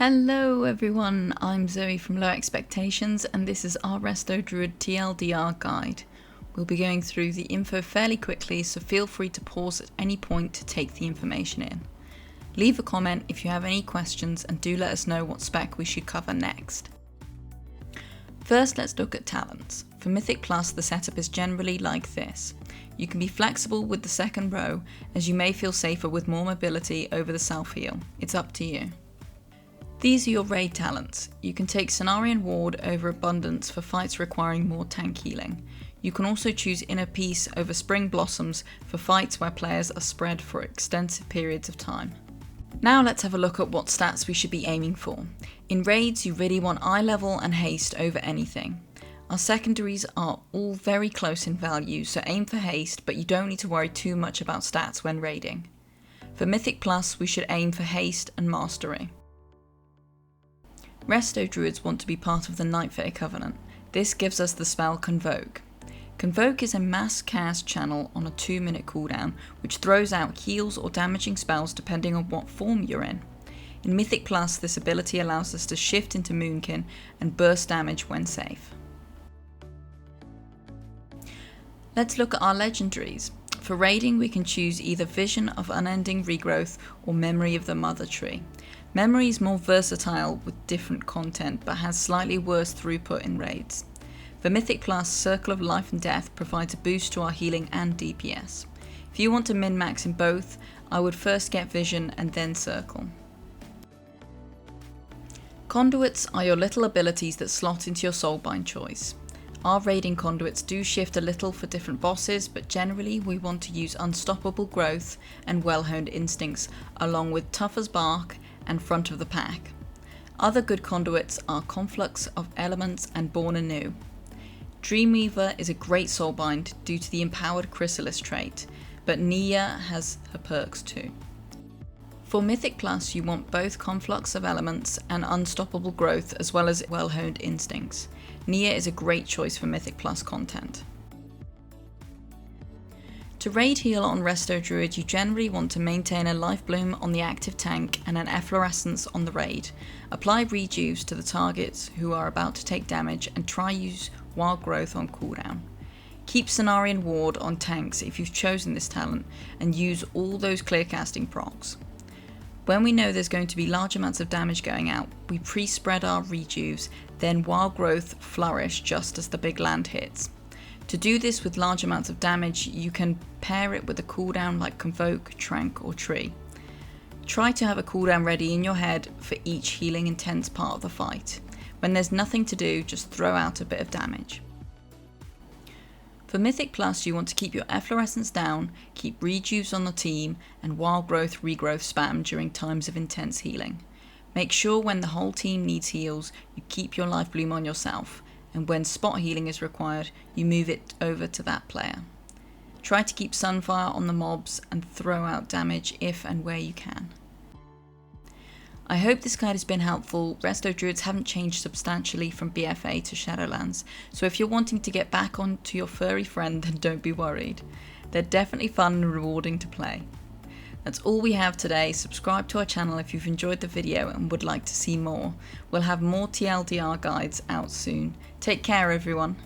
Hello everyone, I'm Zoe from Low Expectations and this is our Resto Druid TLDR guide. We'll be going through the info fairly quickly, so feel free to pause at any point to take the information in. Leave a comment if you have any questions and do let us know what spec we should cover next. First, let's look at talents. For Mythic Plus, the setup is generally like this. You can be flexible with the second row, as you may feel safer with more mobility over the self-heal. It's up to you. These are your raid talents. You can take Cenarian Ward over Abundance for fights requiring more tank healing. You can also choose Inner Peace over Spring Blossoms for fights where players are spread for extensive periods of time. Now let's have a look at what stats we should be aiming for. In raids, you really want eye level and haste over anything. Our secondaries are all very close in value, so aim for haste, but you don't need to worry too much about stats when raiding. For Mythic Plus, we should aim for haste and mastery. Resto Druids want to be part of the Night Fae Covenant. This gives us the spell Convoke. Convoke is a mass cast channel on a 2-minute cooldown, which throws out heals or damaging spells depending on what form you're in. In Mythic Plus, this ability allows us to shift into Moonkin and burst damage when safe. Let's look at our Legendaries. For raiding, we can choose either Vision of Unending Regrowth or Memory of the Mother Tree. Memory is more versatile with different content, but has slightly worse throughput in raids. For Mythic Plus, Circle of Life and Death provides a boost to our healing and DPS. If you want to min-max in both, I would first get Vision and then Circle. Conduits are your little abilities that slot into your soulbind choice. Our raiding conduits do shift a little for different bosses, but generally we want to use Unstoppable Growth and Well-Honed Instincts, along with Tough as Bark and Front of the Pack. Other good conduits are Conflux of Elements and Born Anew. Dreamweaver is a great soulbind due to the Empowered Chrysalis trait, but Nia has her perks too. For Mythic Plus, you want both Conflux of Elements and Unstoppable Growth, as well as Well-Honed Instincts. Nia is a great choice for Mythic Plus content. To raid heal on Resto Druid, you generally want to maintain a life bloom on the active tank and an efflorescence on the raid. Apply rejuves to the targets who are about to take damage and try use wild growth on cooldown. Keep Cenarian Ward on tanks if you've chosen this talent and use all those clear casting procs. When we know there's going to be large amounts of damage going out, we pre-spread our rejuves, then wild growth flourish just as the big land hits. To do this with large amounts of damage, you can pair it with a cooldown like Convoke, Trank or Tree. Try to have a cooldown ready in your head for each healing intense part of the fight. When there's nothing to do, just throw out a bit of damage. For Mythic Plus, you want to keep your efflorescence down, keep rejuves on the team, and wild growth regrowth spam during times of intense healing. Make sure when the whole team needs heals, you keep your life bloom on yourself, and when spot healing is required, you move it over to that player. Try to keep Sunfire on the mobs and throw out damage if and where you can. I hope this guide has been helpful. Resto Druids haven't changed substantially from BFA to Shadowlands, so if you're wanting to get back onto your furry friend, then don't be worried. They're definitely fun and rewarding to play. That's all we have today. Subscribe to our channel if you've enjoyed the video and would like to see more. We'll have more TLDR guides out soon. Take care everyone.